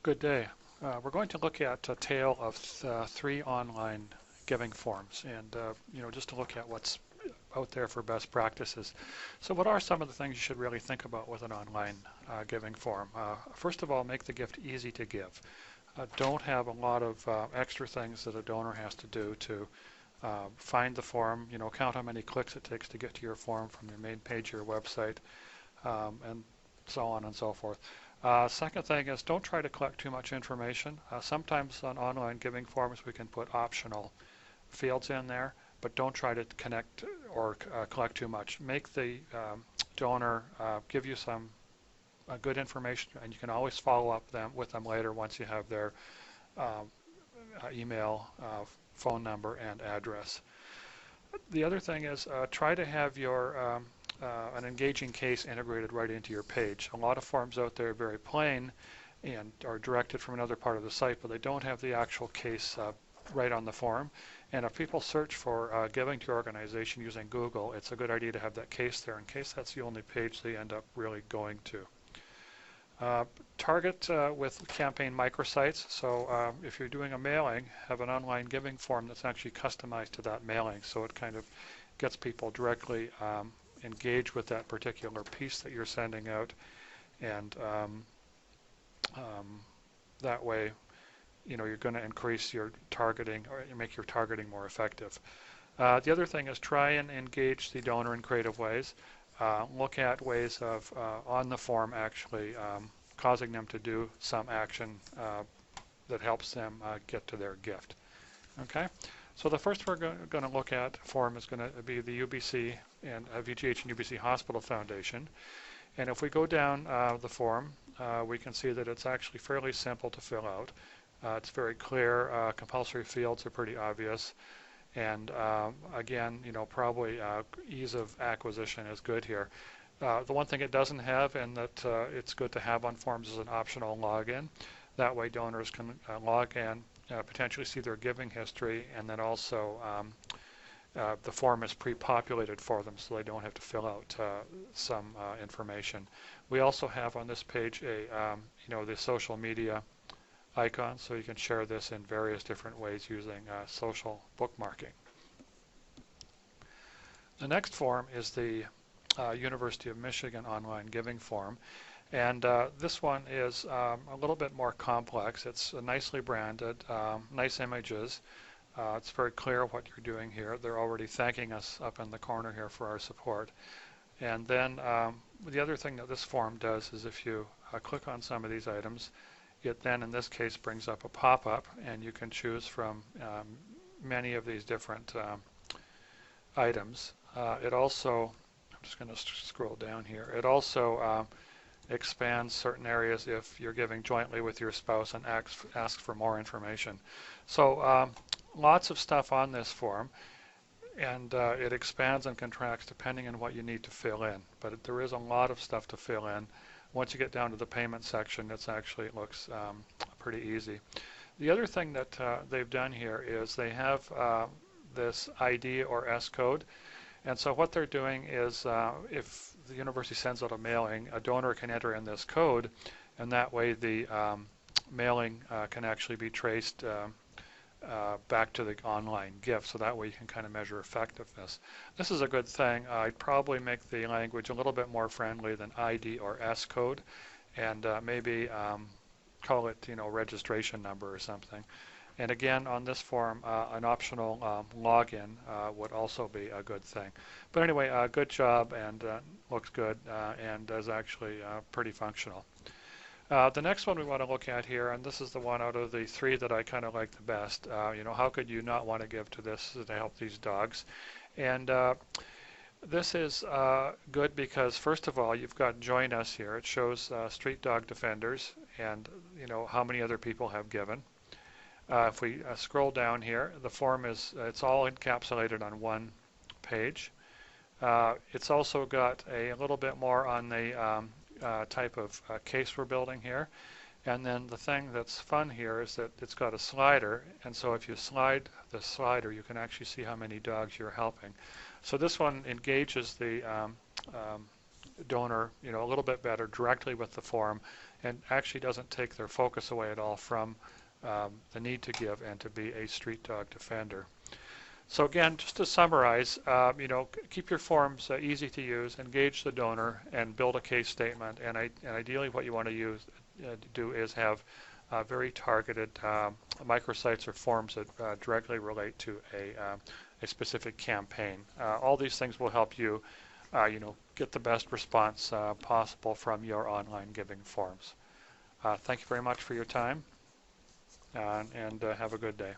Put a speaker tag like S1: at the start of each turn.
S1: Good day. We're going to look at a tale of three online giving forms and just to look at what's out there for best practices. So what are some of the things you should really think about with an online giving form? First of all, make the gift easy to give. Don't have a lot of extra things that a donor has to do to find the form, count how many clicks it takes to get to your form from your main page of your website, and so on and so forth. Second thing is don't try to collect too much information. Sometimes on online giving forms we can put optional fields in there, but don't try to connect or collect too much. Make the donor give you some good information, and you can always follow up with them later once you have their email, phone number, and address. The other thing is try to have your an engaging case integrated right into your page. A lot of forms out there are very plain and are directed from another part of the site, but they don't have the actual case right on the form. And if people search for giving to your organization using Google, it's a good idea to have that case there in case that's the only page they end up really going to. Target with campaign microsites. So if you're doing a mailing, have an online giving form that's actually customized to that mailing, so it kind of gets people directly engaged with that particular piece that you're sending out, and that way you're going to increase your targeting or make your targeting more effective. The other thing is try and engage the donor in creative ways. Look at ways of on the form actually causing them to do some action that helps them get to their gift. Okay, so the first we're going to look at form is going to be the UBC and VGH and UBC Hospital Foundation. And if we go down the form, we can see that it's actually fairly simple to fill out. It's very clear. Compulsory fields are pretty obvious. And again, probably ease of acquisition is good here. The one thing it doesn't have, and that it's good to have on forms, is an optional login. That way donors can log in, potentially see their giving history, and then also the form is pre-populated for them so they don't have to fill out some information. We also have on this page the social media icon, so you can share this in various different ways using social bookmarking. The next form is the University of Michigan online giving form, and this one is a little bit more complex. It's nicely branded, nice images. It's very clear what you're doing here. They're already thanking us up in the corner here for our support. And then the other thing that this form does is if you click on some of these items, it then in this case brings up a pop-up, and you can choose from many of these different items. It also, I'm just going to scroll down here, it also expands certain areas if you're giving jointly with your spouse and asks for more information. So lots of stuff on this form, and it expands and contracts depending on what you need to fill in. But there is a lot of stuff to fill in. Once you get down to the payment section, it looks pretty easy. The other thing that they've done here is they have this ID or S code. And so what they're doing is if the university sends out a mailing, a donor can enter in this code, and that way the mailing can actually be traced back to the online gift, so that way you can kind of measure effectiveness. This is a good thing. I'd probably make the language a little bit more friendly than ID or S code, and maybe call it registration number or something. And again, on this form, an optional login would also be a good thing. But anyway, good job, and looks good, and is actually pretty functional. The next one we want to look at here, and this is the one out of the three that I kind of like the best. How could you not want to give to this to help these dogs? And this is good because, first of all, you've got Join Us here. It shows Street Dog Defenders and how many other people have given. If we scroll down here, the form it's all encapsulated on one page. It's also got a little bit more on the type of case we're building here. And then the thing that's fun here is that it's got a slider, and so if you slide the slider, you can actually see how many dogs you're helping. So this one engages the donor, a little bit better directly with the form, and actually doesn't take their focus away at all from the need to give and to be a street dog defender. So again, just to summarize, keep your forms easy to use, engage the donor, and build a case statement. And ideally, what you want to do is have very targeted microsites or forms that directly relate to a specific campaign. All these things will help you, get the best response possible from your online giving forms. Thank you very much for your time, and have a good day.